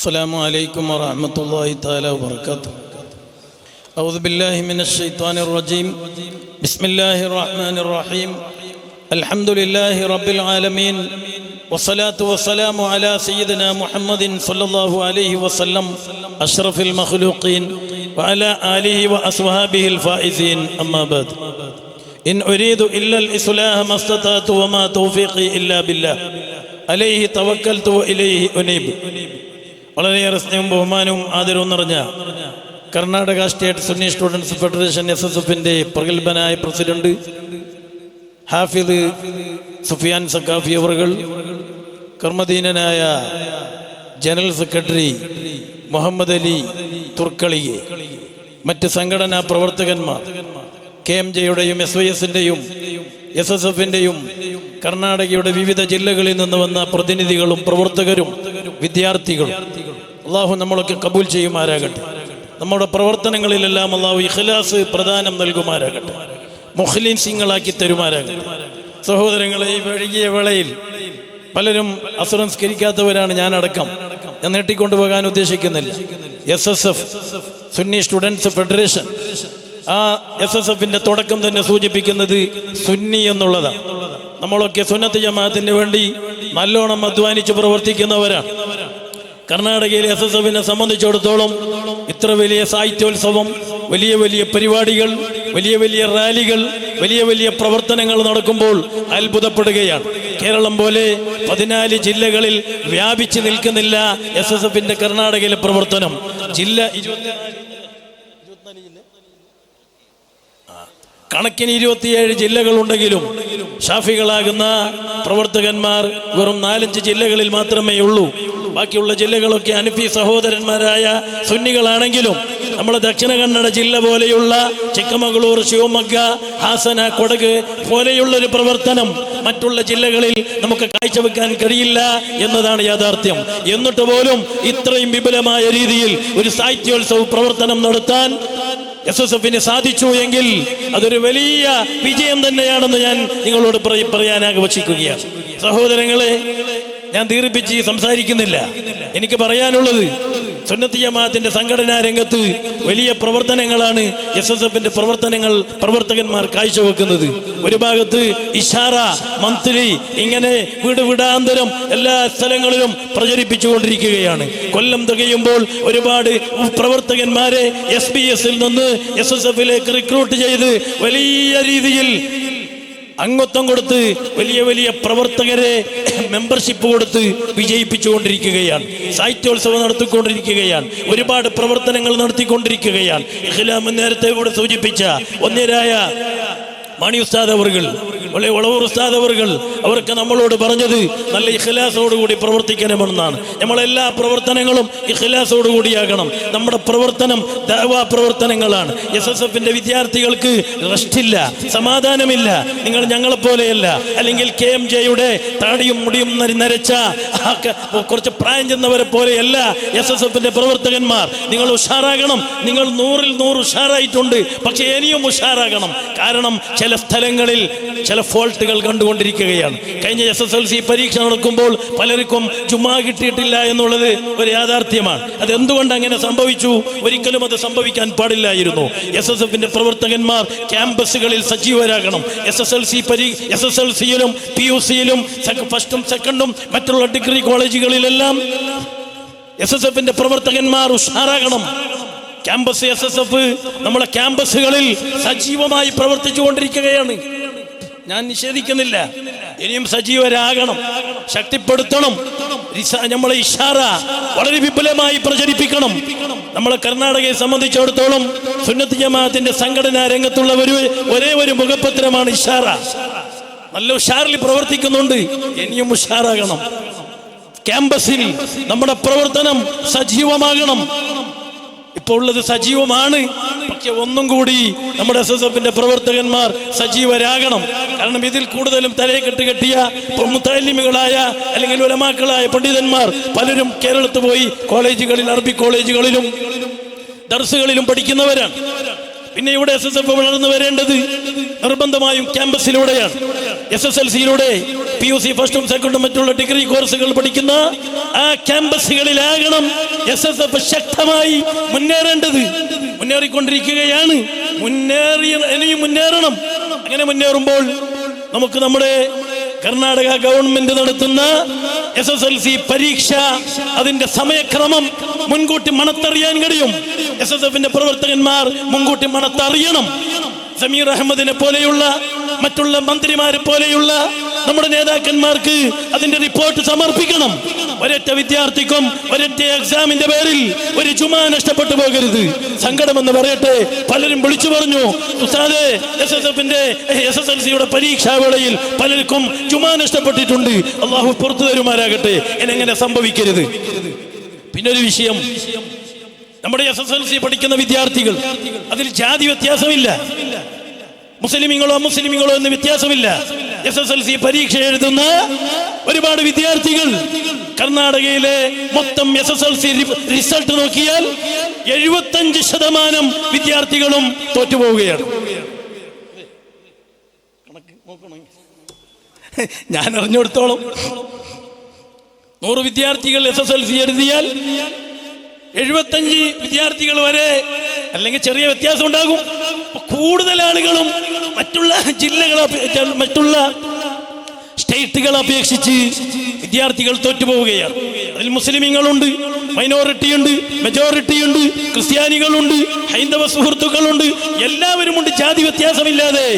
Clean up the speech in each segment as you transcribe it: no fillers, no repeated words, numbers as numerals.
السلام عليكم ورحمة الله تعالى وبركاته. أعوذ بالله من الشيطان الرجيم. بسم الله الرحمن الرحيم. الحمد لله رب العالمين، والصلاة والسلام على سيدنا محمد صلى الله عليه وسلم أشرف المخلوقين وعلى آله وأصحابه الفائزين. أما بعد، إن أريد إلا الإصلاح ما استطعت وما توفيقي إلا بالله عليه توكلت وإليه أنيب. വളരെയേറെ സ്നേഹവും ബഹുമാനവും ആദരവും നിറഞ്ഞ Karnataka state Sunni students federation SSFന്റെ പ്രഗത്ഭനായ പ്രസിഡന്റ് ഹാഫിദ് സുഫിയാൻ സഖാഫി അവറുകൾ, കർമ്മദീനനായ ജനറൽ സെക്രട്ടറി മുഹമ്മദ് അലി തുർക്കളിയെ, മറ്റ് സംഘടനാ പ്രവർത്തകന്മാർ, KMJയുടെയും SYSന്റെയും SSFന്റെയും കർണാടകയുടെ വിവിധ ജില്ലകളിൽ നിന്ന് വന്ന പ്രതിനിധികളും പ്രവർത്തകരും വിദ്യാർത്ഥികളും, അള്ളാഹു നമ്മളൊക്കെ കബൂൽ ചെയ്യുമാരാകട്ടെ. നമ്മുടെ പ്രവർത്തനങ്ങളിലെല്ലാം അള്ളാഹു ഇഖ്ലാസ് പ്രദാനം നൽകുമാരാകട്ടെ, മുഖ്ലിൻസിങ്ങളാക്കി തരുമാരാകട്ടെ. സഹോദരങ്ങളെ, ഈ വൈകിയ വേളയിൽ പലരും അസ്ർ നിസ്കരിക്കാത്തവരാണ്, ഞാനടക്കം. ഞാൻ നീട്ടിക്കൊണ്ടുപോകാൻ ഉദ്ദേശിക്കുന്നില്ല. SSF സുന്നി സ്റ്റുഡൻസ് ഫെഡറേഷൻ, ആ SSFന്റെ തുടക്കം തന്നെ സൂചിപ്പിക്കുന്നത് സുന്നി എന്നുള്ളതാണ്. നമ്മളൊക്കെ സുന്നത്ത് ജമാഅത്തിന് വേണ്ടി നല്ലോണം അധ്വാനിച്ച് പ്രവർത്തിക്കുന്നവരാണ്. കർണാടകയിലെ SSFനെ സംബന്ധിച്ചിടത്തോളം ഇത്ര വലിയ സാഹിത്യോത്സവം, വലിയ വലിയ പരിപാടികൾ, വലിയ വലിയ റാലികൾ, വലിയ വലിയ പ്രവർത്തനങ്ങൾ നടക്കുമ്പോൾ അത്ഭുതപ്പെടുകയാണ്. കേരളം പോലെ 14 ജില്ലകളിൽ വ്യാപിച്ചു നിൽക്കുന്നില്ല SSFന്റെ കർണാടകയിലെ പ്രവർത്തനം. ജില്ല കണക്കിന് 27 ജില്ലകളുണ്ടെങ്കിലും ഷാഫികളാകുന്ന പ്രവർത്തകന്മാർ വെറും 4-5 ജില്ലകളിൽ മാത്രമേ ഉള്ളൂ. ബാക്കിയുള്ള ജില്ലകളൊക്കെ ഹനഫി സഹോദരന്മാരായ സുന്നികളാണെങ്കിലും നമ്മുടെ ദക്ഷിണ കന്നഡ ജില്ല പോലെയുള്ള ചിക്കമംഗളൂർ, ശിവമൊഗ്ഗ, ഹാസന, കൊടക് പോലെയുള്ളൊരു പ്രവർത്തനം മറ്റുള്ള ജില്ലകളിൽ നമുക്ക് കാഴ്ചവെക്കാൻ കഴിയില്ല എന്നതാണ് യാഥാർത്ഥ്യം. എന്നിട്ട് പോലും ഇത്രയും വിപുലമായ രീതിയിൽ ഒരു സാഹിത്യോത്സവ പ്രവർത്തനം നടത്താൻ SSFന് സാധിച്ചു എങ്കിൽ അതൊരു വലിയ വിജയം തന്നെയാണെന്ന് ഞാൻ നിങ്ങളോട് പറയാൻ ആഗ്രഹിക്കുകയാണ്. സഹോദരങ്ങളെ, ഞാൻ ദീർഘിപ്പിച്ച് സംസാരിക്കുന്നില്ല. എനിക്ക് പറയാനുള്ളത്, സുന്നത്ത് ജമാഅത്തിന്റെ സംഘടനാ രംഗത്ത് വലിയ പ്രവർത്തനങ്ങളാണ് SSFന്റെ പ്രവർത്തകന്മാർ കാഴ്ചവെക്കുന്നത്. ഒരു ഭാഗത്ത് ഇഷാറ, മന്ത്ലി, ഇങ്ങനെ വീടാന്തരം എല്ലാ സ്ഥലങ്ങളിലും പ്രചരിപ്പിച്ചുകൊണ്ടിരിക്കുകയാണ്. കൊല്ലം തികയുമ്പോൾ ഒരുപാട് പ്രവർത്തകന്മാരെ SBS-ൽ നിന്ന് SSFലേക്ക് റിക്രൂട്ട് ചെയ്ത് വലിയ രീതിയിൽ അംഗത്വം കൊടുത്ത് വലിയ വലിയ പ്രവർത്തകരെ മെമ്പർഷിപ്പ് കൊടുത്ത് വിജയിപ്പിച്ചുകൊണ്ടിരിക്കുകയാണ്. സാഹിത്യോത്സവം നടത്തിക്കൊണ്ടിരിക്കുകയാണ്. ഒരുപാട് പ്രവർത്തനങ്ങൾ നടത്തിക്കൊണ്ടിരിക്കുകയാണ്. ഇഖ്ലാം നേരത്തെ ഇവിടെ സൂചിപ്പിച്ച ഒന്നരായ മണി ഉസ്താദ് അവർകൾ, വളവൂർ ഉസ്താദ് അവർകൾ, അവർക്ക് നമ്മളോട് പറഞ്ഞത് നല്ല ഇഖ്ലാസോടുകൂടി പ്രവർത്തിക്കണമെന്നാണ്. നമ്മളെല്ലാ പ്രവർത്തനങ്ങളും ഇഖ്ലാസോടുകൂടിയാകണം. നമ്മുടെ പ്രവർത്തനം ദഅവാ പ്രവർത്തനങ്ങളാണ്. SSFന്റെ വിദ്യാർത്ഥികൾക്ക് റെസ്റ്റില്ല, സമാധാനമില്ല. നിങ്ങൾ ഞങ്ങളെപ്പോലെയല്ല, അല്ലെങ്കിൽ KMJയുടെ താടിയും മുടിയും നരച്ച കുറച്ച് പ്രായം ചെന്നവരെ പോലെയല്ല SSFന്റെ പ്രവർത്തകന്മാർ. നിങ്ങൾ ഉഷാറാകണം. നിങ്ങൾ 100-ൽ 100 ഉഷാറായിട്ടുണ്ട്. പക്ഷെ ഇനിയും ഉഷാറാകണം. കാരണം ചില സ്ഥലങ്ങളിൽ ചില ഫോൾട്ടുകൾ കണ്ടുകൊണ്ടിരിക്കുകയാണ്. കഴിഞ്ഞ SSLC പരീക്ഷ നടക്കുമ്പോൾ പലർക്കും ജുമാ കിട്ടിയിട്ടില്ല എന്നുള്ളത് ഒരു യാഥാർത്ഥ്യമാണ്. അതെന്തുകൊണ്ട് അങ്ങനെ സംഭവിച്ചു? ഒരിക്കലും അത് സംഭവിക്കാൻ പാടില്ലായിരുന്നു. SSFന്റെ പ്രവർത്തകന്മാർ ക്യാമ്പസുകളിൽ സജീവരാകണം. SSLC-യിലും PUC-യിലും ഫസ്റ്റും സെക്കൻഡും മറ്റുള്ള ഡിഗ്രി കോളേജുകളിലെല്ലാം SSFന്റെ പ്രവർത്തകന്മാർ ഉഷാറാകണം. ക്യാമ്പസ് SSF നമ്മുടെ ക്യാമ്പസുകളിൽ സജീവമായി പ്രവർത്തിച്ചുകൊണ്ടിരിക്കുകയാണ്. ഞാൻ നിഷേധിക്കുന്നില്ല. ഇനിയും സജീവരാകണം, ശക്തിപ്പെടുത്തണം. നമ്മളെ ഇഷാറ വളരെ വിപുലമായി പ്രചരിപ്പിക്കണം. നമ്മളെ കർണാടകയെ സംബന്ധിച്ചിടത്തോളം സുന്നത്ത് ജമാഅത്തിന്റെ സംഘടനാ രംഗത്തുള്ള ഒരേ ഒരു മുഖപത്രമാണ് ഇഷാറ. നല്ല ഉഷാറിൽ പ്രവർത്തിക്കുന്നുണ്ട്. ഇനിയും ഉഷാറാകണം. ക്യാമ്പസിൽ നമ്മുടെ പ്രവർത്തനം സജീവമാകണം. ഇപ്പോൾ ഉള്ളത് സജീവമാണ്, പക്ഷെ ഒന്നും കൂടി നമ്മുടെ SSFന്റെ പ്രവർത്തകന്മാർ സജീവരാകണം. കാരണം ഇതിൽ കൂടുതലും തലയെക്കെട്ട് കെട്ടിയ മുത്തഅല്ലിമുകളായ അല്ലെങ്കിൽ ഉലമാക്കളായ പണ്ഡിതന്മാർ പലരും കേരളത്തിൽ പോയി കോളേജുകളിൽ, അറബി കോളേജുകളിലും ദർസുകളിലും പഠിക്കുന്നവരാണ്. പിന്നെ ഇവിടെ SSF വളർന്നു വരേണ്ടത് നിർബന്ധമായും ക്യാമ്പസിലൂടെയാണ്. SSLCയിലൂടെ PUC ഫസ്റ്റും സെക്കൻഡും മറ്റുള്ള ഡിഗ്രി കോഴ്സുകൾ പഠിക്കുന്ന ആ ക്യാമ്പസുകളിലാകണം SSF ശക്തമായി മുന്നേറേണ്ടത്. മുന്നേറിക്കൊണ്ടിരിക്കുകയാണ്, ഇനിയും മുന്നേറണം. അങ്ങനെ മുന്നേറുമ്പോൾ നമുക്ക് നമ്മുടെ കർണാടക ഗവൺമെന്റ് നടത്തുന്ന SSLC പരീക്ഷ അതിന്റെ സമയക്രമം മുൻകൂട്ടി മണത്തറിയാൻ കഴിയും. SSFന്റെ പ്രവർത്തകന്മാർ മുൻകൂട്ടി മണത്തറിയണം. സമീർ അഹമ്മദിനെ പോലെയുള്ള മറ്റുള്ള മന്ത്രിമാരെ പോലെയുള്ള നമ്മുടെ നേതാക്കന്മാർക്ക് അതിന്റെ റിപ്പോർട്ട് സമർപ്പിക്കണം. ഒരൊറ്റ വിദ്യാർത്ഥിക്കും ഒരൊറ്റ എക്സാമിന്റെ പേരിൽ ഒരു ജുമാ നഷ്ടപ്പെട്ടു പോകരുത്. സങ്കടമെന്ന് പറയട്ടെ, പലരും വിളിച്ചു പറഞ്ഞു, ഉസ്താദേ SSFന്റെ SSLCയുടെ പരീക്ഷാവേളയിൽ പലർക്കും ജുമാ നഷ്ടപ്പെട്ടിട്ടുണ്ട്. അള്ളാഹു പുറത്തു തരുമാരാകട്ടെ, എന്നെങ്ങനെ സംഭവിക്കരുത്. പിന്നൊരു വിഷയം, നമ്മുടെ SSLC പഠിക്കുന്ന വിദ്യാർത്ഥികൾ, അതിൽ ജാതി വ്യത്യാസമില്ല, മുസ്ലിമീങ്ങളോ അമുസ്ലിമീങ്ങളോ എന്ന് വ്യത്യാസമില്ല. SSLC പരീക്ഷ എഴുതുന്ന ഒരുപാട് വിദ്യാർത്ഥികൾ കർണാടകയിലെ മൊത്തം SSLC റിസൾട്ട് നോക്കിയാൽ 75% വിദ്യാർത്ഥികളും തോറ്റുപോവുകയാണ്. ഞാൻ അറിഞ്ഞെടുത്തോളം 100 വിദ്യാർത്ഥികൾ SSLC എഴുതിയാൽ 75 വിദ്യാർത്ഥികൾ വരെ, അല്ലെങ്കിൽ ചെറിയ വ്യത്യാസം ഉണ്ടാകും, കൂടുതൽ ആളുകളും മറ്റുള്ള ജില്ലകളെ മറ്റുള്ള സ്റ്റേറ്റുകളെ അപേക്ഷിച്ച് വിദ്യാർത്ഥികൾ തോറ്റുപോവുകയാണ്. അതിൽ മുസ്ലിമീങ്ങളുണ്ട്, മൈനോറിറ്റി ഉണ്ട്, മെജോറിറ്റി ഉണ്ട്, ക്രിസ്ത്യാനികളുണ്ട്, ഹൈന്ദവ സുഹൃത്തുക്കളുണ്ട്, എല്ലാവരും ഉണ്ട്. ജാതി വ്യത്യാസമില്ലാതെ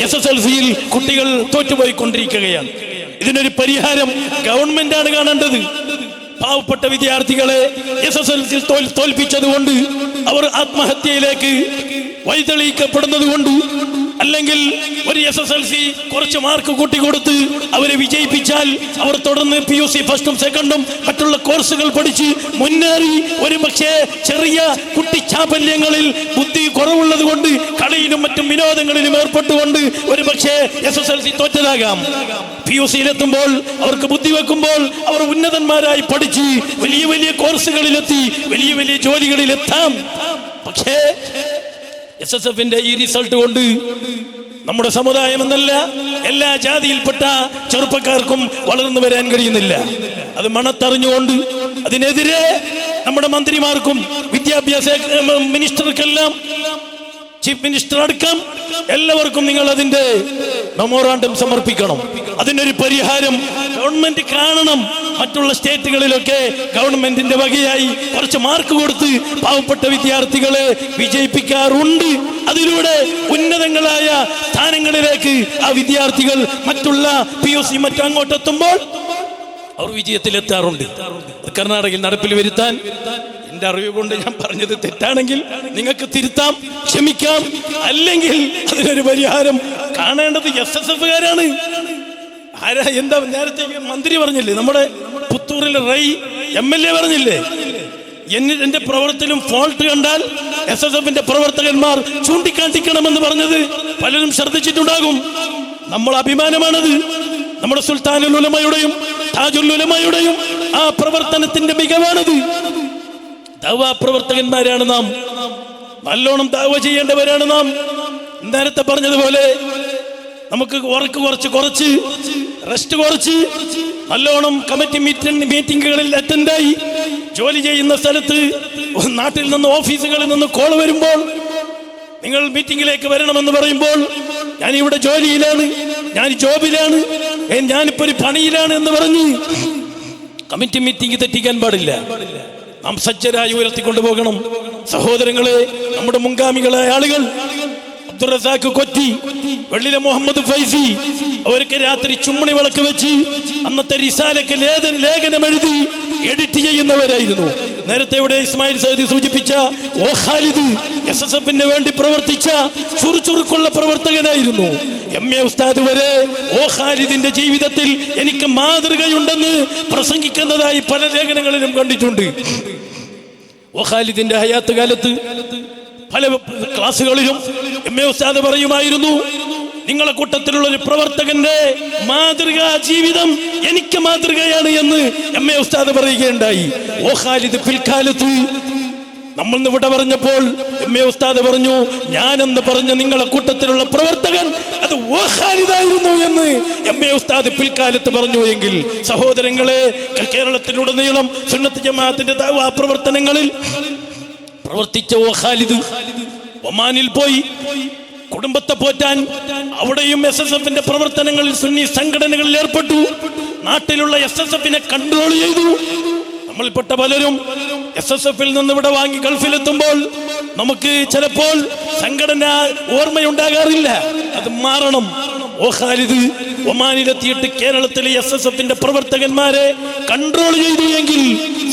SSLCയിൽ കുട്ടികൾ തോറ്റുപോയിക്കൊണ്ടിരിക്കുകയാണ്. ഇതിനൊരു പരിഹാരം ഗവൺമെന്റാണ് കാണേണ്ടത്. പാവപ്പെട്ട വിദ്യാർത്ഥികളെ SSLCയിൽ തോൽപ്പിച്ചതുകൊണ്ട് അവർ ആത്മഹത്യയിലേക്ക് വഴിതെളിയിക്കപ്പെടുന്നത് കൊണ്ട്, അല്ലെങ്കിൽ ഒരു SSLC കുറച്ച് മാർക്ക് കൂട്ടിക്കൊടുത്ത് അവരെ വിജയിപ്പിച്ചാൽ അവർ തുടർന്ന് PUC ഫസ്റ്റും സെക്കൻഡും മറ്റുള്ള കോഴ്സുകൾ പഠിച്ച് മുന്നേറി ഒരു പക്ഷേ ചെറിയ കുട്ടിച്ചാപല്യങ്ങളിൽ ബുദ്ധി കുറവുള്ളത് കൊണ്ട് കളിയിലും മറ്റും വിനോദങ്ങളിലും ഏർപ്പെട്ടുകൊണ്ട് ഒരു പക്ഷേ SSLC തോറ്റതാകാം. PUCയിലെത്തുമ്പോൾ അവർക്ക് ബുദ്ധി വെക്കുമ്പോൾ അവർ ഉന്നതന്മാരായി പഠിച്ച് വലിയ വലിയ കോഴ്സുകളിലെത്തി വലിയ വലിയ ജോലികളിലെത്താം. പക്ഷേ SSFന്റെ ഈ റിസൾട്ട് കൊണ്ട് നമ്മുടെ സമുദായം എന്നല്ല എല്ലാ ജാതിയിൽപ്പെട്ട ചെറുപ്പക്കാർക്കും വളർന്നു വരാൻ കഴിയുന്നില്ല. അത് മണത്തറിഞ്ഞുകൊണ്ട് അതിനെതിരെ നമ്മുടെ മന്ത്രിമാർക്കും വിദ്യാഭ്യാസ മിനിസ്റ്റർക്കെല്ലാം, ചീഫ് മിനിസ്റ്റർ അടക്കം എല്ലാവർക്കും നിങ്ങൾ അതിന്റെ മെമ്മോറാണ്ടം സമർപ്പിക്കണം. അതിനൊരു പരിഹാരം ഗവൺമെന്റ് കാണണം. മറ്റുള്ള സ്റ്റേറ്റുകളിലൊക്കെ ഗവൺമെന്റിന്റെ വകയായി കുറച്ച് മാർക്ക് കൊടുത്ത് പാവപ്പെട്ട വിദ്യാർത്ഥികളെ വിജയിപ്പിക്കാറുണ്ട്. അതിലൂടെ ഉന്നതങ്ങളായ സ്ഥാനങ്ങളിലേക്ക് ആ വിദ്യാർത്ഥികൾ മറ്റുള്ള PUC മറ്റും അങ്ങോട്ടെത്തുമ്പോൾ അവർ വിജയത്തിലെത്താറുണ്ട്. കർണാടകയിൽ നടപ്പിൽ വരുത്താൻ എന്റെ അറിവ് കൊണ്ട് ഞാൻ പറഞ്ഞത് തെറ്റാണെങ്കിൽ നിങ്ങൾക്ക് തിരുത്താം, ക്ഷമിക്കാം. അല്ലെങ്കിൽ അതിനൊരു പരിഹാരം കാണേണ്ടത് SSFകാരാണ്. ആരാ? എന്താ നേരത്തെ മന്ത്രി പറഞ്ഞില്ലേ, നമ്മുടെ പുത്തൂരിലെ റൈ MLA പറഞ്ഞില്ലേ, എന്റെ പ്രവർത്തനം ഫോൾട്ട് കണ്ടാൽ SSFന്റെ പ്രവർത്തകന്മാർ ചൂണ്ടിക്കാട്ടിക്കണമെന്ന് പറഞ്ഞത് പലരും ശ്രദ്ധിച്ചിട്ടുണ്ടാകും. നമ്മൾ അഭിമാനമാണത്. നമ്മുടെ സുൽത്താനുൽ ഉലമയുടെയും താജുൽ ഉലമയുടെയും ആ പ്രവർത്തനത്തിന്റെ മികവാണത്. ദഅവ പ്രവർത്തകന്മാരാണ് നാം, നല്ലോണം ദഅവ ചെയ്യേണ്ടവരാണ് നാം. നേരത്തെ പറഞ്ഞതുപോലെ നമുക്ക് വർക്ക് കുറച്ച് റെസ്റ്റ് കുറച്ച് നല്ലോണം കമ്മിറ്റി മീറ്റിങ്ങുകളിൽ അറ്റൻഡായി ജോലി ചെയ്യുന്ന സ്ഥലത്ത് നാട്ടിൽ നിന്ന് ഓഫീസുകളിൽ നിന്ന് കോൾ വരുമ്പോൾ നിങ്ങൾ മീറ്റിംഗിലേക്ക് വരണമെന്ന് പറയുമ്പോൾ ഞാൻ ഇവിടെ ജോലിയിലാണ്, ഞാൻ ജോബിലാണ്, ഞാനിപ്പോ ഒരു പണിയിലാണ് എന്ന് പറഞ്ഞ് കമ്മിറ്റി മീറ്റിംഗ് തെറ്റിക്കാൻ പാടില്ല. നാം സജ്ജരായി ഉയർത്തിക്കൊണ്ടുപോകണം. സഹോദരങ്ങളെ, നമ്മുടെ മുൻഗാമികളായ ആളുകൾ അബ്ദുൾ റസാഖ് കൊറ്റി, വെള്ളിലെ മുഹമ്മദ് ഫൈസി, അവർക്ക് രാത്രി ചുമ്മണി വിളക്ക് വെച്ച് അന്നത്തെ റിസാലയ്ക്ക് ലേഖനം എഴുതി എഡിറ്റ് ചെയ്യുന്നവരായിരുന്നു. നേരത്തെ ഇവിടെ ഇസ്മായിൽ സൈദി സൂചിപ്പിച്ച ഓ ഖാലിദ് SSFന് വേണ്ടി പ്രവർത്തിച്ച ചുറുചുറുക്കുള്ള പ്രവർത്തകനായിരുന്നു. MA ഉസ്താദ് വരെ ഓ ഖാലിദിന്റെ ജീവിതത്തിൽ എനിക്ക് മാതൃകയുണ്ടെന്ന് പ്രസംഗിക്കുന്നതായി പല ലേഖനങ്ങളിലും കണ്ടിട്ടുണ്ട്. ഓ ഖാലിദിന്റെ ഹയാത്ത് കാലത്ത് പല ക്ലാസ്സുകളിലും MA ഉസ്താദ് പറയുമായിരുന്നു, നിങ്ങളെ കൂട്ടത്തിലുള്ള ഒരു പ്രവർത്തകന്റെ മാതൃകാ ജീവിതം എനിക്ക് മാതൃകയാണ് എന്ന് MA ഉസ്താദ് പറയുകയുണ്ടായി. ഓ ഖാലിദ് പിൽക്കാലത്ത് നമ്മൾ ഇവിടെ പറഞ്ഞപ്പോൾ MA ഉസ്താദ് പറഞ്ഞു, ഞാനെന്ന് പറഞ്ഞ നിങ്ങളെ കൂട്ടത്തിലുള്ള പ്രവർത്തകൻ അത് ഖാലിദായിരുന്നു എന്ന് MA ഉസ്താദ് പിൽക്കാലത്ത് പറഞ്ഞു എങ്കിൽ, സഹോദരങ്ങളെ, കേരളത്തിലുടനീളം സുന്നത്ത് ജമാഅത്തിന്റെ ദഅവാ പ്രവർത്തനങ്ങളിൽ പ്രവർത്തിച്ച ഖാലിദ് ഒമാനിൽ പോയി കുടുംബത്തെ പോറ്റാൻ അവിടെയും SSFന്റെ പ്രവർത്തനങ്ങളിൽ സുന്നി സംഘടനകളിൽ ഏർപ്പെട്ടു. നാട്ടിലുള്ള SSFനെ കൺട്രോൾ ചെയ്തു. നമ്മൾപ്പെട്ട പലരും SSFൽ നിന്ന് ഇവിടെ വാങ്ങി ഗൾഫിലെത്തുമ്പോൾ നമുക്ക് ചിലപ്പോൾ സംഘടന ഓർമ്മയുണ്ടാകാറില്ല. അത് മാറണം. ഖാലിദ് ഒമാനിലെത്തിയിട്ട് കേരളത്തിലെ SSFന്റെ പ്രവർത്തകന്മാരെ കൺട്രോൾ ചെയ്തു എങ്കിൽ,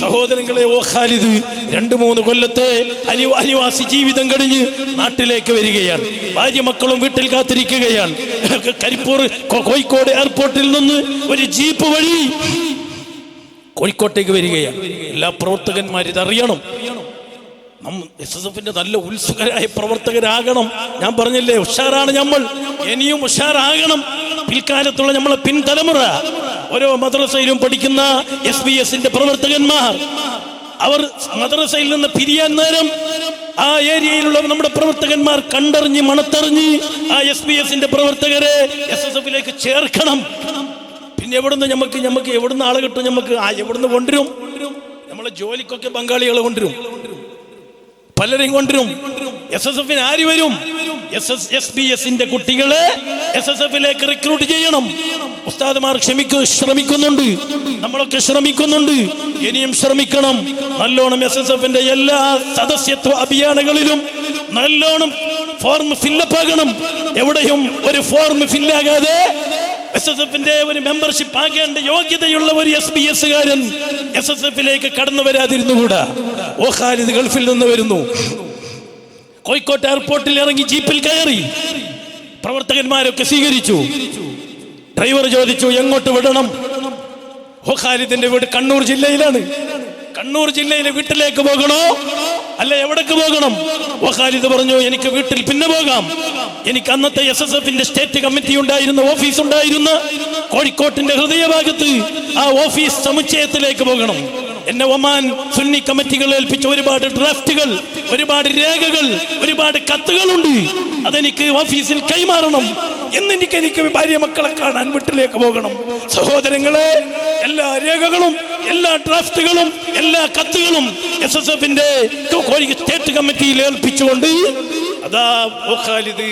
സഹോദരങ്ങളെ, ഖാലിദ് 2-3 കൊല്ലത്തെ അനിവാസി ജീവിതം കഴിഞ്ഞ് നാട്ടിലേക്ക് വരികയാണ്. ഭാര്യ മക്കളും വീട്ടിൽ കാത്തിരിക്കുകയാണ്. കരിപ്പൂർ കോഴിക്കോട് എയർപോർട്ടിൽ നിന്ന് ഒരു ജീപ്പ് വഴി കോഴിക്കോട്ടേക്ക് വരികയാണ്. എല്ലാ പ്രവർത്തകന്മാരും ഇതറിയണം. SSFന്റെ നല്ല ഉത്സുകരായ പ്രവർത്തകരാകണം. ഞാൻ പറഞ്ഞില്ലേ, ഉഷാറാണ് നമ്മൾ, ഇനിയും ഉഷാറാകണം. പിൽക്കാലത്തുള്ള നമ്മളെ പിൻതലമുറ, ഓരോ മദ്രസയിലും പഠിക്കുന്ന SBS-ന്റെ പ്രവർത്തകന്മാർ, അവർ മദ്രസയിൽ നിന്ന് പിരിയാൻ നേരം ആ ഏരിയയിലുള്ള നമ്മുടെ പ്രവർത്തകന്മാർ കണ്ടറിഞ്ഞ് മണത്തറിഞ്ഞ് ആ SBS-ന്റെ പ്രവർത്തകരെ SSFലേക്ക് ചേർക്കണം. പിന്നെ എവിടുന്ന് നമുക്ക് എവിടുന്ന് ആളെ കിട്ടും? നമുക്ക് എവിടുന്ന് കൊണ്ടുവരും? നമ്മളെ ജോലിക്കൊക്കെ ബംഗാളികളെ കൊണ്ടുവരും, പലരെയും കൊണ്ടുവരും. SSFന് ആര് വരും? SBS-ന്റെ കുട്ടികളെ SSFലേക്ക് റിക്രൂട്ട് ചെയ്യണം. ഉസ്താദുമാർ ശ്രമിക്കുന്നുണ്ട്, നമ്മളൊക്കെ ശ്രമിക്കുന്നുണ്ട്, ഇനിയും ശ്രമിക്കണം. നല്ലോണം SSFന്റെ എല്ലാ സദസ്യത്വ അഭിയാനങ്ങളിലും നല്ലോണം ഫോർം ഫില്ലപ്പ് ആകണം. എവിടെയും ഒരു ഫോർം ഫില്ലാകാതെ SSFന്റെ ഒരു മെമ്പർഷിപ്പ് ആകേണ്ട യോഗ്യതയുള്ള ഒരു SBS-കാരൻ SSFലേക്ക് കടന്നു വരാതിരുന്നുകൂടാ. ഖാലിദ് ഗൾഫിൽ നിന്ന് വരുന്നു, കോഴിക്കോട്ട് എയർപോർട്ടിൽ ഇറങ്ങി ജീപ്പിൽ കയറി, പ്രവർത്തകന്മാരൊക്കെ സ്വീകരിച്ചു. ഡ്രൈവർ ചോദിച്ചു, എങ്ങോട്ട് വിടണം? ഖാലിദിന്റെ വീട് കണ്ണൂർ ജില്ലയിലാണ്. കണ്ണൂർ ജില്ലയിലെ വീട്ടിലേക്ക് പോകണോ അല്ല എവിടേക്ക് പോകണം? ഖാലിദ് പറഞ്ഞു, എനിക്ക് വീട്ടിൽ പിന്നെ പോകാം. എനിക്ക് അന്നത്തെ SSFന്റെ സ്റ്റേറ്റ് കമ്മിറ്റി ഉണ്ടായിരുന്ന ഓഫീസ് ഉണ്ടായിരുന്ന കോഴിക്കോട്ടിന്റെ ഹൃദയഭാഗത്ത് ആ ഓഫീസ് സമുച്ചയത്തിലേക്ക് പോകണം. എന്നെ ഒമാൻ സുന്നി കമ്മിറ്റികൾ ഏൽപ്പിച്ച ഒരുപാട് ഡ്രാഫ്റ്റുകൾ, ഒരുപാട് രേഖകൾ, ഒരുപാട് കത്തുകളുണ്ട്. അതെനിക്ക് ഓഫീസിൽ കൈമാറണം. എനിക്ക് ഭാര്യ മക്കളെ കാണാൻ വീട്ടിലേക്ക് പോകണം. സഹോദരങ്ങളെ, എല്ലാ രേഖകളും, എല്ലാ ഡ്രാഫ്റ്റുകളും, എല്ലാ കത്തുകളും SSFന്റെ സ്റ്റേറ്റ് കമ്മിറ്റിയിൽ ഏൽപ്പിച്ചുകൊണ്ട് അതാ ഖാലിദ്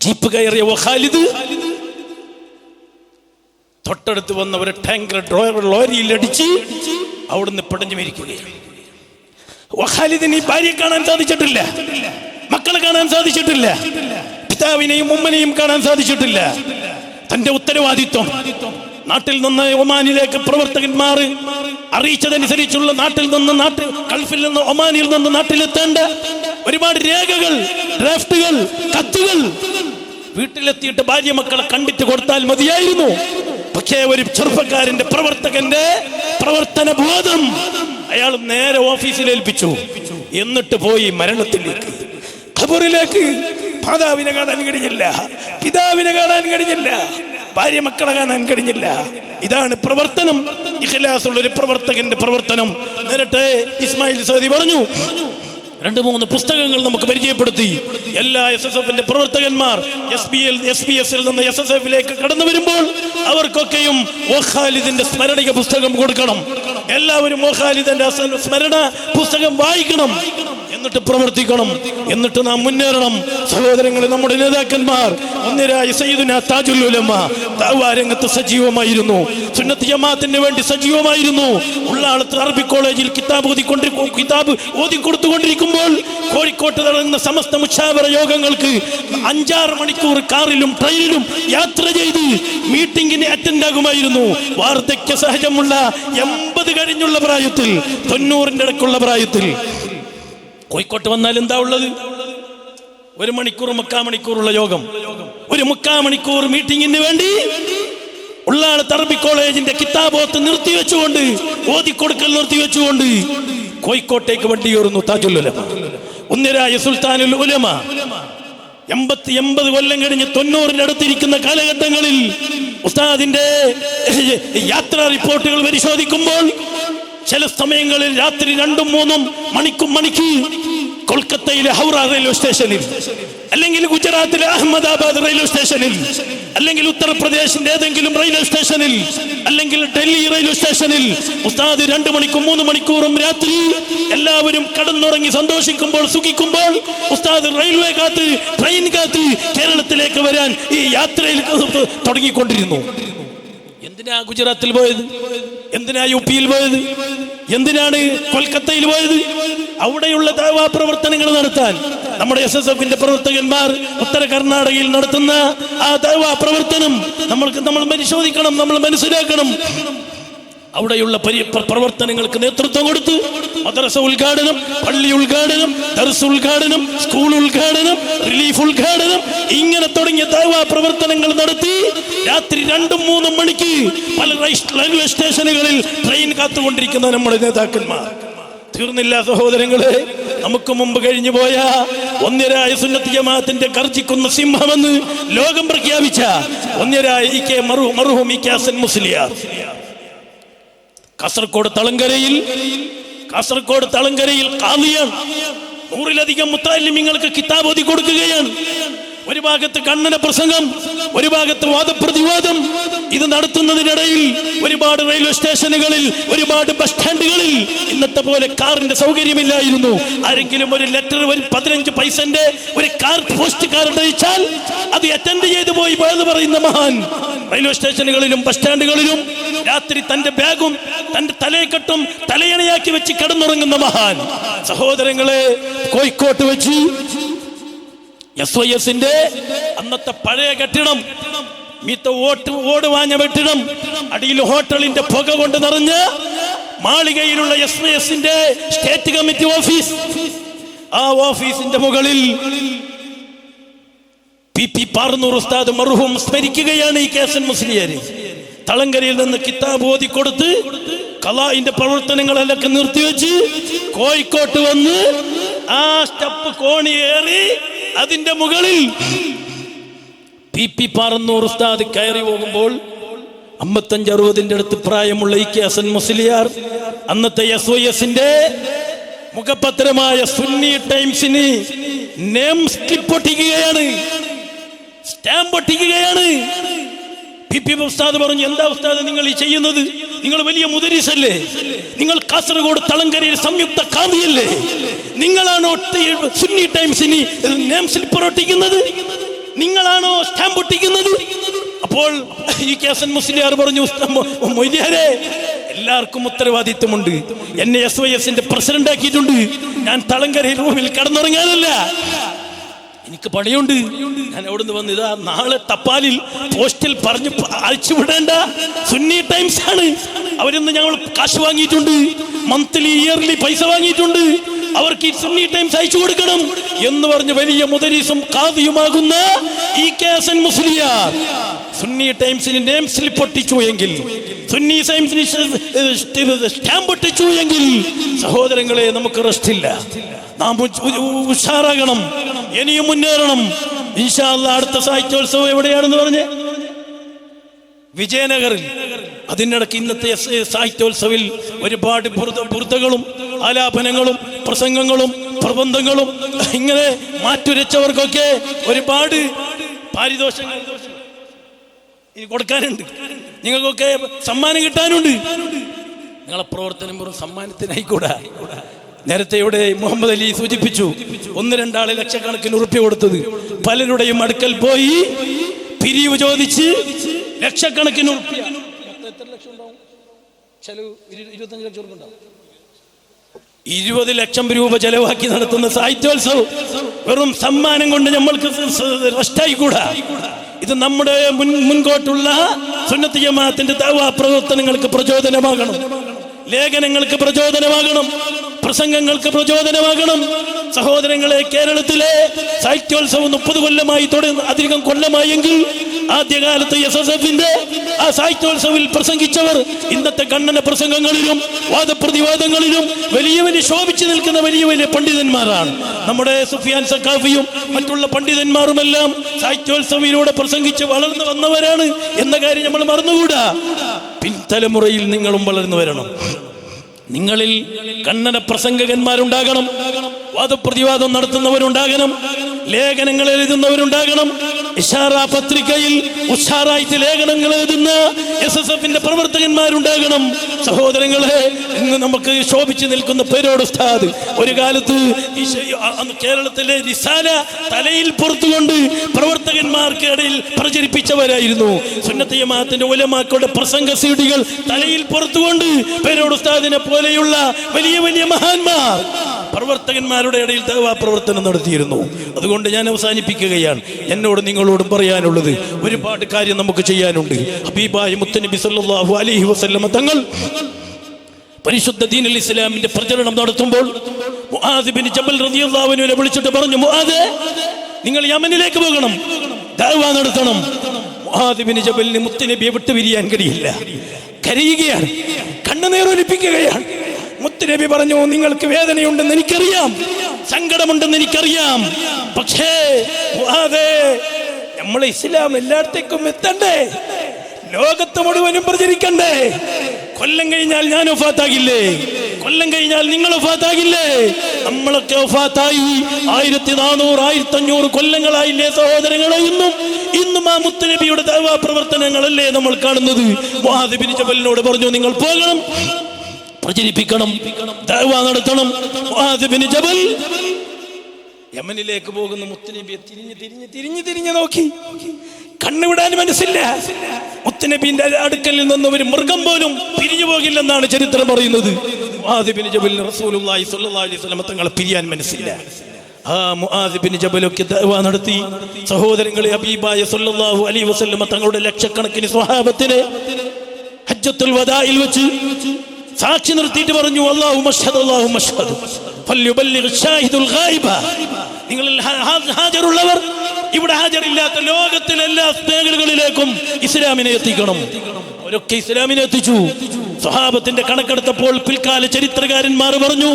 ജീപ്പ് കയറിയ ഖാലിദ് തൊട്ടടുത്ത് വന്ന ഒരു ടാങ്കർ ലോറിയിൽ അടിച്ച് അവിടുന്ന് പിടഞ്ഞു മരിക്കുകയാണ്. ഖാലിദിന് ഈ ഭാര്യയെ കാണാൻ സാധിച്ചിട്ടില്ല, മക്കളെ കാണാൻ സാധിച്ചിട്ടില്ല, പിതാവിനെയും ഉമ്മനെയും കാണാൻ സാധിച്ചിട്ടില്ല. തന്റെ ഉത്തരവാദിത്വം നാട്ടിൽ നിന്ന് ഒമാനിലേക്ക് പ്രവർത്തകന്മാർ അറിയിച്ചതനുസരിച്ചുള്ള ഗൾഫിൽ നിന്ന് ഒമാനിൽ നിന്ന് നാട്ടിലെത്തേണ്ട ഒരുപാട് രേഖകൾ, ഡ്രാഫ്റ്റുകൾ, കത്തുകൾ വീട്ടിലെത്തിയിട്ട് ഭാര്യ മക്കളെ കണ്ടിട്ട് കൊടുത്താൽ മതിയായിരുന്നു. പക്ഷേ ഒരു ചെറുപ്പക്കാരന്റെ പ്രവർത്തകന്റെ പ്രവർത്തന ബോധം അയാൾ നേരെ ഓഫീസിൽ ഏൽപ്പിച്ചു. എന്നിട്ട് പോയി മരണത്തിലേക്ക്, ഖബറിലേക്ക്. മാതാവിനെ കാണാൻ കഴിഞ്ഞില്ല, പിതാവിനെ കാണാൻ കഴിഞ്ഞില്ല, ഭാര്യ മക്കളെ കാണാൻ കഴിഞ്ഞില്ല. ഇതാണ് പ്രവർത്തനം, ഇഖ്ലാസുള്ള ഒരു പ്രവർത്തകന്റെ പ്രവർത്തനം. നേരത്തെ ഇസ്മായിൽ സഅദി പറഞ്ഞു, 2-3 പുസ്തകങ്ങൾ നമുക്ക് പരിചയപ്പെടുത്തി. എല്ലാ SSFന്റെ പ്രവർത്തകന്മാർ SBS-ൽ നിന്ന് SSFലേക്ക് കടന്നു വരുമ്പോൾ അവർക്കൊക്കെയും ഖാലിദിന്റെ സ്മരണിക പുസ്തകം കൊടുക്കണം. എല്ലാവരും ഖാലിദിന്റെ സ്മരണ പുസ്തകം വായിക്കണം, എന്നിട്ട് പ്രവർത്തിക്കണം, എന്നിട്ട് നാം മുന്നേറണം. സഹോദരങ്ങളെ, നമ്മുടെ നേതാക്കന്മാർ ഒന്നിരായ സയ്യിദുനാ താജുൽ ഉലമ ദഅവാ രംഗത്ത് സജീവമായിരുന്നു, സുന്നത്ത് ജമാഅത്തിന് വേണ്ടി സജീവമായിരുന്നു. ഉള്ളാളത്ത് അറബി കോളേജിൽ കിതാബ് ഓതിക്കൊടുത്തുകൊണ്ടിരിക്കുമ്പോൾ കോഴിക്കോട്ട് നടന്ന സമസ്ത മുശാവറ യോഗങ്ങൾക്ക് 5-6 മണിക്കൂർ കാറിലും ട്രെയിനിലും യാത്ര ചെയ്ത് മീറ്റിംഗിന് അറ്റൻഡ് ആകുമായിരുന്നു. വാർദ്ധക്യ സഹജമുള്ള 80 കഴിഞ്ഞുള്ള പ്രായത്തിൽ, 90-ന്റെ ഇടയ്ക്കുള്ള പ്രായത്തിൽ കോഴിക്കോട്ട് വന്നാൽ എന്താ ഉള്ളത്? 1 മണിക്കൂർ 3/4 മണിക്കൂറുള്ള യോഗം, 1/3 മണിക്കൂർ മീറ്റിംഗിന് വേണ്ടി ഉള്ളാളത്ത് അറബി കോളേജിന്റെ കിതാബോത്ത് നിർത്തിവെച്ചുകൊണ്ട്, ഓതിക്കൊടുക്കൽ നിർത്തിവെച്ചുകൊണ്ട് കോഴിക്കോട്ടേക്ക് വണ്ടിയേറുന്നു താജുൽ ഉലമ, ഉന്നരായ സുൽത്താനുൽ ഉലമ. 80 കൊല്ലം കഴിഞ്ഞ് 90-ന്റെ അടുത്തിരിക്കുന്ന കാലഘട്ടങ്ങളിൽ ഉസ്താദിന്റെ യാത്രാ റിപ്പോർട്ടുകൾ പരിശോധിക്കുമ്പോൾ ചില സമയങ്ങളിൽ രാത്രി 2-3 മണിക്ക് കൊൽക്കത്തയിലെ ഹൗറ റെയിൽവേ സ്റ്റേഷനിൽ, അല്ലെങ്കിൽ ഗുജറാത്തിലെ അഹമ്മദാബാദ് റെയിൽവേ സ്റ്റേഷനിൽ, അല്ലെങ്കിൽ ഉത്തർപ്രദേശിന്റെ ഏതെങ്കിലും റെയിൽവേ സ്റ്റേഷനിൽ, അല്ലെങ്കിൽ ഡൽഹി റെയിൽവേ സ്റ്റേഷനിൽ ഉസ്താദ് 2 മണിക്കൂർ 3 മണിക്കൂറും രാത്രി എല്ലാവരും കടന്നുറങ്ങി സന്തോഷിക്കുമ്പോൾ സുഖിക്കുമ്പോൾ ഉസ്താദ് റെയിൽവേ കാത്ത്, ട്രെയിൻ കാത്ത് കേരളത്തിലേക്ക് വരാൻ ഈ യാത്രയിൽ തുടങ്ങിക്കൊണ്ടിരുന്നു. എന്തിനാ ഗുജറാത്തിൽ പോയത്? എന്തിനാ യുപിയിൽ പോയത്? എന്തിനാണ് കൊൽക്കത്തയിൽ പോയത്? അവിടെയുള്ള ദഅവാ പ്രവർത്തനങ്ങൾ നടത്താൻ നമ്മുടെ SSFന്റെ പ്രവർത്തകന്മാർ ഉത്തര കർണാടകയിൽ നടത്തുന്ന ആ ദഅവാ പ്രവർത്തനം നമ്മൾ പരിശോധിക്കണം, നമ്മൾ മനസ്സിലാക്കണം. അവിടെയുള്ള പ്രവർത്തനങ്ങൾക്ക് നേതൃത്വം കൊടുത്ത് മദ്രസ ഉദ്ഘാടനം, പള്ളി ഉദ്ഘാടനം, ദർസ് ഉദ്ഘാടനം, സ്കൂൾ ഉദ്ഘാടനം, റിലീഫ് ഉദ്ഘാടനം, ഇങ്ങനെ തുടങ്ങിയ ദഅവാ പ്രവർത്തനങ്ങൾ നടത്തി രാത്രി 2-3 മണിക്ക് പല റെയിൽവേ സ്റ്റേഷനുകളിൽ ട്രെയിൻ കാത്തുകൊണ്ടിരിക്കുന്ന നമ്മുടെ നേതാക്കന്മാർ. തീർന്നില്ല സഹോദരങ്ങളെ, നമുക്ക് മുമ്പ് കഴിഞ്ഞു പോയ ഒന്നരായ സുന്നത്ത് ജമാഅത്തിന്റെ ഗർജിക്കുന്ന സിംഹമെന്ന് ലോകം പ്രഖ്യാപിച്ച ഒന്നരായ മർഹൂം ഇ കെ ഹസൻ മുസ്ലിയാർ കാസർഗോഡ് തളങ്കരയിൽ ഖാദിയാണ്. 100-ലധികം മുത്തഅല്ലിമീങ്ങൾക്ക് കിതാബ് ഓതി കൊടുക്കുകയാണ്. ഒരു ഭാഗത്ത് കണ്ണന പ്രസംഗം, ഒരു ഭാഗത്ത് വാദപ്രതിവാദം. ഇത് നടത്തുന്നതിനിടയിൽ ഒരുപാട് റെയിൽവേ സ്റ്റേഷനുകളിൽ, ഒരുപാട് ബസ് സ്റ്റാൻഡുകളിൽ ഇന്നത്തെ പോലെ കാറിന്റെ സൗകര്യമില്ലായിരുന്നു. ആരെങ്കിലും ഒരു ലെറ്റർ, ഒരു 15 പൈസന്റെ ഒരു കാർ പോസ്റ്റ് കാർഡ് അയച്ചാൽ അത് അറ്റൻഡ് ചെയ്തു പോയി എന്ന് പറയുന്ന മഹാൻ റെയിൽവേ സ്റ്റേഷനുകളിലും ബസ് സ്റ്റാൻഡുകളിലും രാത്രി തന്റെ ബാഗും തന്റെ തലയെക്കെട്ടും തലയണയാക്കി വെച്ച് കിടന്നുറങ്ങുന്ന മഹാൻ. സഹോദരങ്ങളെ, കോഴിക്കോട്ട് വെച്ച് SYSന്റെ അന്നത്തെ പഴയ കെട്ടിടം, ഓട് വാഞ്ഞ കെട്ടിടം, അടിയിൽ ഹോട്ടലിന്റെ പുക കൊണ്ട് നിറഞ്ഞ മാളികയിലുള്ള SYSന്റെ സ്റ്റേറ്റ് കമ്മിറ്റി ഓഫീസ്, ആ ഓഫീസിന്റെ മുകളിൽ PP പാറന്നൂർ ഉസ്താദ് മർഹൂം സ്മരിക്കുകയാണ് ഈ കെ ഹസൻ മുസ്ലിയാർ. തളങ്കരയിൽ നിന്ന് കിതാബ് ഓതി കൊടുത്ത് ഖലാഇന്റെ പ്രവർത്തനങ്ങളെല്ലാം നിർത്തിവെച്ച് കോഴിക്കോട്ട് വന്ന് ആ സ്റ്റെപ്പ് കോണിയേറി അതിന്റെ മുകളിൽ PP പാറന്നൂർ ഉസ്താദ് കയറി പോകുമ്പോൾ 55-60 അടുത്ത് പ്രായമുള്ള ഇ കെ ഹസൻ മുസ്ലിയാർ അന്നത്തെ SYSന്റെ മുഖപത്രമായ സുന്നി ടൈംസിന് നെയിം സ്ലിപ്പ് ഒട്ടിക്കുകയാണ്, സ്റ്റാമ്പ് ഒട്ടിക്കുകയാണ്. PP ഉസ്താദ് പറഞ്ഞു, എന്താ ഉസ്താദ് നിങ്ങൾ ഈ ചെയ്യുന്നത്? നിങ്ങൾ വലിയ മുദരിസല്ലേ? നിങ്ങൾ കാസർഗോഡ് തളങ്കരയിൽ സംയുക്ത ഖാദിയല്ലേ? നിങ്ങളാണോ സുന്നി ടൈംസിന് നെയിം സ്ലിപ്പ് ഒട്ടിക്കുന്നത്? നിങ്ങളാണോ സ്റ്റാമ്പ് ഒട്ടിക്കുന്നത്? അപ്പോൾ ഈ കെ ഹസൻ മുസ്ലിയാർ പറഞ്ഞു, മൊയ്ലിയാരെ, എല്ലാവർക്കും ഉത്തരവാദിത്വമുണ്ട്. എന്നെ SYSന്റെ പ്രസിഡന്റ് ആക്കിയിട്ടുണ്ട്. ഞാൻ തളങ്കരയിൽ റൂമിൽ കടന്നുറങ്ങാനല്ല, എനിക്ക് പണിയുണ്ട്. ഞാൻ അവിടുന്ന് വന്ന് ഇതാ നാളെ തപ്പാലിൽ പോസ്റ്റിൽ പറഞ്ഞു അയച്ചുവിടേണ്ട സുന്നി ടൈംസ് ആണ്. അവരിന്ന് ഞങ്ങൾ കാശ് വാങ്ങിയിട്ടുണ്ട്, മന്ത്ലി ഇയർലി പൈസ വാങ്ങിയിട്ടുണ്ട്, അവർക്ക് ഈ സുന്നി ടൈംസ് അയച്ചു കൊടുക്കണം എന്ന് പറഞ്ഞ് വലിയ മുദരീസും ഖാദിയുമാകുന്ന ഇ കെ ഹസൻ മുസ്ലിയാർ സുന്നി ടൈംസിന് നെയിം സ്ലിപ്പ് ഒട്ടിച്ചു എങ്കിൽ, സുന്നി ടൈംസിന് സ്റ്റാമ്പ് ഒട്ടിച്ചു എങ്കിൽ, സഹോദരങ്ങളെ, നമുക്ക് റെസ്റ്റ് ഇല്ല. നാം ഉഷാറാകണം, ഇനിയും മുന്നേറണം. ഇൻഷാ അല്ലാഹ് അടുത്ത സാഹിത്യോത്സവം എവിടെയാണെന്ന് പറഞ്ഞ് വിജയനഗറിൽ. അതിനിടയ്ക്ക് ഇന്നത്തെ സാഹിത്യോത്സവിൽ ഒരുപാട് ബുർദകളും ആലാപനങ്ങളും പ്രസംഗങ്ങളും പ്രബന്ധങ്ങളും ഇങ്ങനെ മാറ്റുരച്ചവർക്കൊക്കെ ഒരുപാട് പാരിതോഷങ്ങൾ കൊടുക്കാനുണ്ട്. നിങ്ങൾക്കൊക്കെ സമ്മാനം കിട്ടാനുണ്ട്. നിങ്ങളെ പ്രവർത്തനം വെറും സമ്മാനത്തിനായിക്കൂടാ. നേരത്തെ ഇവിടെ മുഹമ്മദ് അലി സൂചിപ്പിച്ചു, 1-2 ആളെ ലക്ഷക്കണക്കിന് ഉറുപ്പിക കൊടുത്തത്. പലരുടെയും അടുക്കൽ പോയി പിരിവ് ചോദിച്ച് ലക്ഷക്കണക്കിന് ഉറുപ്പിക, എത്ര ലക്ഷം ഉണ്ടാവും? 25 ലക്ഷം രൂപ ഉണ്ടാവും. 20 ലക്ഷം രൂപ ചെലവാക്കി നടത്തുന്ന സാഹിത്യോത്സവം വെറും സമ്മാനം കൊണ്ട് നമ്മൾക്ക് റെസ്റ്റായിക്കൂടാ. ഇത് നമ്മുടെ മുൻകോട്ടുള്ള സുന്നത്ത് ജമാഅത്തിന്റെ ദഅവാ പ്രവർത്തനങ്ങൾക്ക് പ്രചോദനമാകണം, ലേഖനങ്ങൾക്ക് പ്രചോദനമാകണം, പ്രസംഗങ്ങൾക്ക് പ്രചോദനമാകണം. സഹോദരങ്ങളെ, കേരളത്തിലെ സാഹിത്യോത്സവം 30 കൊല്ലമായി, അധികം കൊല്ലമായെങ്കിൽ ആദ്യകാലത്ത് SSFന്റെ ആ സാഹിത്യോത്സവിൽ പ്രസംഗിച്ചവർ ഇന്നത്തെ കണ്ണന പ്രസംഗങ്ങളിലും വാദപ്രതിവാദങ്ങളിലും വലിയ വലിയ ശോഭിച്ചു നിൽക്കുന്ന വലിയ വലിയ പണ്ഡിതന്മാരാണ്. നമ്മുടെ സുഫിയാൻ സഖാഫിയും മറ്റുള്ള പണ്ഡിതന്മാരുമെല്ലാം സാഹിത്യോത്സവിലൂടെ പ്രസംഗിച്ച് വളർന്നു വന്നവരാണ് എന്ന കാര്യം നമ്മൾ മറന്നുകൂടാ. പിൻതലമുറയിൽ നിങ്ങളും വളർന്നു വരണം. നിങ്ങളിൽ കന്നഡ പ്രസംഗകന്മാരുണ്ടാകണം, വാദപ്രതിവാദം നടത്തുന്നവരുണ്ടാകണം, ലേഖനങ്ങൾ എഴുതുന്നവരുണ്ടാകണം. ഇഷാറ പത്രികയിൽ ഉഷാറായിട്ട് ലേഖനങ്ങൾ എഴുതുന്ന SSFന്റെ പ്രവർത്തകന്മാരുണ്ടാകണം. സഹോദരങ്ങളെ, ഇന്ന് നമുക്ക് ശോഭിച്ചു നിൽക്കുന്ന പേരോട് ഉസ്താദ് ഒരു കാലത്ത് കേരളത്തിലെ റിസാല തലയിൽ പുറത്തുകൊണ്ട് പ്രവർത്തകന്മാർക്ക് ഇടയിൽ പ്രചരിപ്പിച്ചവരായിരുന്നു. സുന്നത്ത് ജമാഅത്തിന്റെ ഉലമാക്കളുടെ പ്രസംഗ സീഡികൾ തലയിൽ പുറത്തുകൊണ്ട് പേരോട് ഉസ്താദിനെ പോലെയുള്ള വലിയ വലിയ മഹാന്മാർ പ്രവർത്തകന്മാരുടെ ഇടയിൽ ദഅവാ പ്രവർത്തനം നടത്തിയിരുന്നു. അതുകൊണ്ട് ഞാൻ അവസാനിപ്പിക്കുകയാണ്. എന്നോട് നിങ്ങളോടും പറയാനുള്ളത്, ഒരുപാട് കാര്യം നമുക്ക് ചെയ്യാനുണ്ട്. ഹബീബായ മുത്തനബി സല്ലല്ലാഹു അലൈഹി വസല്ലമ തങ്ങൾ പരിശുദ്ധ ദീനുൽ ഇസ്ലാമിന്റെ പ്രചരണം നടത്തുമ്പോൾ മുആദ് ബിൻ ജബൽ റളിയല്ലാഹു അൻഹുവിനെ വിളിച്ചിട്ട് പറഞ്ഞു, മുആദ്, നിങ്ങൾ യമനിലേക്ക് പോകണം, ദഅവാ നടത്തണം. മുആദ് ബിൻ ജബലിന് മുത്തനബിയെ വിട്ടുപിരിയാൻ കഴിയില്ല. കരയുകയാണ്, കണ്ണുനീരൊലിപ്പിക്കുകയാണ്. മുത്തുനബി പറഞ്ഞു, നിങ്ങൾക്ക് വേദനയുണ്ടെന്ന് എനിക്കറിയാം, സങ്കടമുണ്ടെന്ന് എനിക്കറിയാം, പക്ഷേ നമ്മൾ ഇസ്ലാം എല്ലായിടത്തേക്കും എത്തണ്ടേ, ലോകത്ത് മുഴുവനും പ്രചരിക്കണ്ടേ? കൊല്ലം കഴിഞ്ഞാൽ ഞാൻ വഫാത്താകില്ലേ? കൊല്ലം കഴിഞ്ഞാൽ നിങ്ങൾ വഫാത്താകില്ലേ? നമ്മളൊക്കെ വഫാത്തായി 1400 1500 കൊല്ലങ്ങളായില്ലേ സഹോദരങ്ങളെ? ഇന്നും ആ മുത്തുനബിയുടെ ദഅവാ പ്രവർത്തനങ്ങളല്ലേ നമ്മൾ കാണുന്നത്? മുആദ് ബിൻ ജബലിനോട് പറഞ്ഞു, നിങ്ങൾ പോകണം, പ്രചരിപ്പിക്കണം, ദഅവാ നടത്തണം. മുആദ് ബിൻ ജബൽ യമനിലേക്ക് പോകുന്ന മുത്തുനബിയെ തിരിഞ്ഞ് നോക്കി. കണ്ണുവിടാൻ മനസ്സില്ല. മുത്തുനബിന്റെ അടുക്കലിൽ നിന്ന് ഒരു മൃഗം പോലും പിരിഞ്ഞു പോകില്ലെന്നാണ് ചരിത്രം പറയുന്നത്. മുആദ് ബിൻ ജബലിന് റസൂലുള്ളാഹി സ്വല്ലല്ലാഹു അലൈഹി വസല്ലം തങ്ങളെ പിരിയാൻ മനസ്സില്ല. ആ മുആദ് ബിൻ ജബലൊക്കെ ദഅവാ നടത്തി. സഹോദരങ്ങളെ, ഹബീബായ സ്വല്ലല്ലാഹു അലൈഹി വസല്ലം തങ്ങളുടെ ലക്ഷക്കണക്കിന് സ്വഹാബത്തിനെ ഹജ്ജത്തുൽ വദാഇൽ വെച്ച് സാക്ഷി നിർത്തിയിട്ട് പറഞ്ഞു, അല്ലാഹു മഷ്ഹദ്, അല്ലാഹു മഷ്ഹദ്, ഫല്യുബല്ലിഗ് ഷാഹിദുൽ ഗായിബ. നിങ്ങളിൽ ഹാജറുള്ളവർ ഇവിടെ ഹാജറില്ലാത്ത ലോകത്തിലെ എല്ലാ മേഖലകളിലേക്കും ഇസ്ലാമിനെ എത്തിക്കണം. അവരൊക്കെ ഇസ്ലാമിനെ എത്തിച്ചു. സ്വഹാബത്തിന്റെ കണക്കെടുത്തപ്പോൾ പിൽക്കാല ചരിത്രകാരന്മാർ പറഞ്ഞു,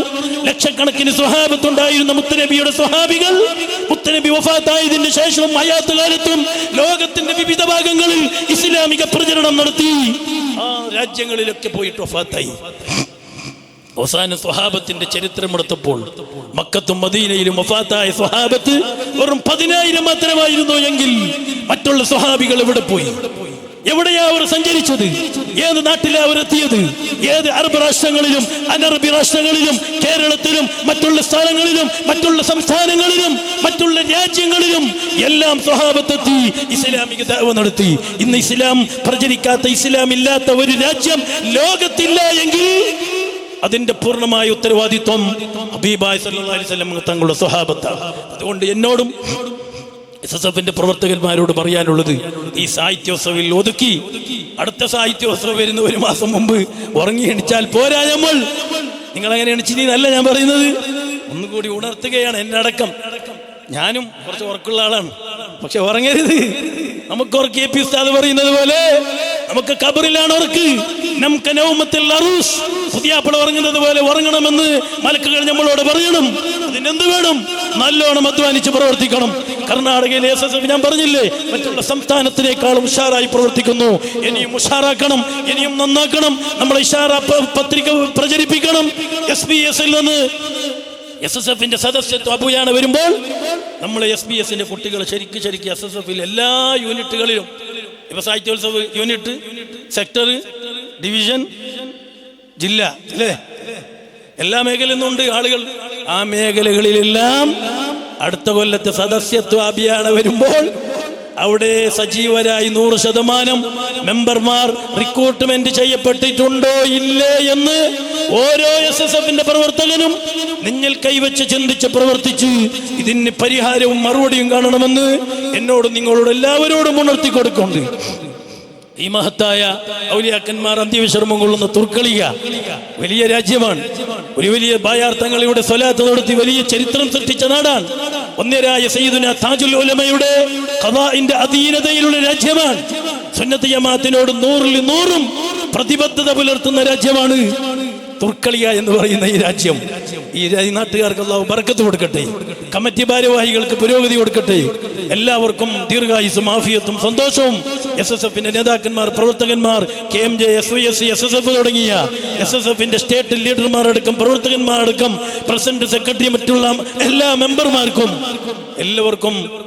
ലക്ഷക്കണക്കിന് സ്വഹാബത്തുണ്ടായിരുന്ന മുത്തുനബിയുടെ സ്വഹാബികൾ മുത്തുനബി വഫാത്തായതിന് ശേഷവും ഹയാത്ത് കാലത്തും ലോകത്തിന്റെ വിവിധ ഭാഗങ്ങളിൽ ഇസ്ലാമിക പ്രചരണം നടത്തി. ആ രാജ്യങ്ങളിലൊക്കെ പോയിട്ട് വഫാത്തായി. അവസാന സ്വഹാബത്തിന്റെ ചരിത്രമെടുത്തപ്പോൾ മക്കത്തും മദീനയിലും വഫാത്തായ സ്വഹാബത്ത് വെറും 10,000 മാത്രമായിരുന്നു എങ്കിൽ മറ്റുള്ള സ്വഹാബികൾ എവിടെ പോയി? എവിടെയാ അവർ സഞ്ചരിച്ചത്? ഏത് നാട്ടിലാ അവർ എത്തിയത്? ഏത് അറബ് രാഷ്ട്രങ്ങളിലും അനറബി രാഷ്ട്രങ്ങളിലും കേരളത്തിലും മറ്റുള്ള സ്ഥലങ്ങളിലും മറ്റുള്ള സംസ്ഥാനങ്ങളിലും മറ്റുള്ള രാജ്യങ്ങളിലും എല്ലാം സ്വഹാബത്തെത്തി ഇസ്ലാമിക ദഅവ നടത്തി. ഇന്ന് ഇസ്ലാം പ്രചരിക്കാത്ത, ഇസ്ലാം ഇല്ലാത്ത ഒരു രാജ്യം ലോകത്തില്ല എങ്കിൽ അതിന്റെ പൂർണ്ണമായ ഉത്തരവാദിത്വം ഹബീബായ സല്ലല്ലാഹു അലൈഹി വസല്ലം തങ്ങളുടെ സ്വഹാബത്താണ്. അതുകൊണ്ട് എന്നോടും SSFന്റെ പ്രവർത്തകന്മാരോട് പറയാനുള്ളത്, ഈ സാഹിത്യോത്സവിൽ ഒതുക്കി അടുത്ത സാഹിത്യോത്സവം വരുന്ന 1 മാസം മുമ്പ് ഉറങ്ങി എണിച്ചാൽ പോരാ. നിങ്ങൾ അങ്ങനെ എണിച്ചില്ല ഞാൻ പറയുന്നത്, ഒന്നുകൂടി ഉണർത്തുകയാണ്. എന്നെ അടക്കം ഞാനും കുറച്ച് ഉറക്കുള്ള ആളാണ്, പക്ഷെ ഉറങ്ങരുത്. നമുക്ക് ഉറക്കി എ പി ഉസ്താദ് പറയുന്നത് പോലെ നമുക്ക് ഖബറിലാണ് ഉറക്ക്. നമുക്ക് നൗമത്തുൽ അറൂസ്, പുതിയാപ്പിള ഉറങ്ങുന്നത് പോലെ ഉറങ്ങണമെന്ന് മലക്കുകൾ നമ്മളോട് പറയണം. അതിനെന്ത് വേണം? നല്ലോണം അധ്വാനിച്ച് പ്രവർത്തിക്കണം. കർണാടകയിലെ SSF ഞാൻ പറഞ്ഞില്ലേ, മറ്റുള്ള സംസ്ഥാനത്തിനേക്കാളും ഉഷാറായി പ്രവർത്തിക്കുന്നു. ഇനിയും ഉഷാറാക്കണം, ഇനിയും നന്നാക്കണം. നമ്മൾ ഇഷാറ പത്രിക പ്രചരിപ്പിക്കണം. SBS-ൽ നിന്ന് SSFന്റെ സദസ്യത്വ അഭിയാന വരുമ്പോൾ നമ്മൾ SBS-ന്റെ കുട്ടികൾ ശരിക്ക് SSF-ൽ എല്ലാ യൂണിറ്റുകളിലും, സാഹിത്യോത്സവ യൂണിറ്റ്, സെക്ടർ, ഡിവിഷൻ, ജില്ല, അല്ലേ, എല്ലാ മേഖലയിൽ നിന്നുണ്ട് ആളുകൾ. ആ മേഖലകളിലെല്ലാം അടുത്ത കൊല്ലത്തെ സദസ്യത്വ അഭിയാന വരുമ്പോൾ അവിടെ സജീവരായി 100% മെമ്പർമാർ റിക്രൂട്ട്മെന്റ് ചെയ്യപ്പെട്ടിട്ടുണ്ടോ ഇല്ലേ എന്ന് ഓരോ SSFന്റെ പ്രവർത്തകനും നിങ്ങൾ കൈവച്ച് ചിന്തിച്ച് പ്രവർത്തിച്ച് ഇതിന് പരിഹാരവും മറുപടിയും കാണണമെന്ന് എന്നോട് നിങ്ങളോട് എല്ലാവരോടും ഉണർത്തി കൊടുക്കുന്നുണ്ട്. ഈ മഹത്തായ ഔലിയാക്കന്മാർ അന്ത്യവിശ്രമം കൊള്ളുന്ന തുർക്കളിക വലിയ രാജ്യമാണ്. ഒരു വലിയ ബായാർത്ഥങ്ങൾ ഇവിടെ സ്വലാത്ത് നടത്തി വലിയ ചരിത്രം സൃഷ്ടിച്ച നാടാണ്. ഒന്നരായ സയ്യിദുന താജുൽ ഉലമയുടെ ഖദാഇന്റെ അധീനതയിലുള്ള രാജ്യമാണ്. സുന്നത്ത് ജമാഅത്തിനോട് 100-ൽ 100 പ്രതിബദ്ധത പുലർത്തുന്ന രാജ്യമാണ് തുർക്കളിയ എന്ന് പറയുന്ന ഈ രാജ്യം. ഈ നാട്ടുകാർക്ക് അല്ലാഹു ബർക്കത്ത് കൊടുക്കട്ടെ, കമ്മിറ്റി ഭാരവാഹികൾക്ക് പുരോഗതി കൊടുക്കട്ടെ, എല്ലാവർക്കും ദീർഘായുസ്സും ആഫിയത്തും സന്തോഷവും SSFന്റെ നേതാക്കന്മാർ, പ്രവർത്തകന്മാർ, KMJ, SYSC, SSF തുടങ്ങിയ SSFന്റെ സ്റ്റേറ്റ് ലീഡർമാരടക്കം, പ്രവർത്തകന്മാരടക്കം, പ്രസിഡന്റ്, സെക്രട്ടറി, മറ്റുള്ള എല്ലാ മെമ്പർമാർക്കും എല്ലാവർക്കും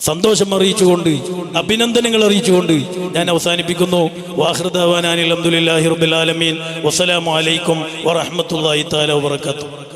സന്തോഷം അറിയിച്ചുകൊണ്ട്, അഭിനന്ദനങ്ങൾ അറിയിച്ചുകൊണ്ട് ഞാൻ അവസാനിപ്പിക്കുന്നു. വാഖിറു ദഅ്വാനാ അൽഹംദുലില്ലാഹി റബ്ബിൽ ആലമീൻ. വസ്സലാമു അലൈക്കും വറഹ്മത്തുള്ളാഹി തആല വബറകാതുഹു.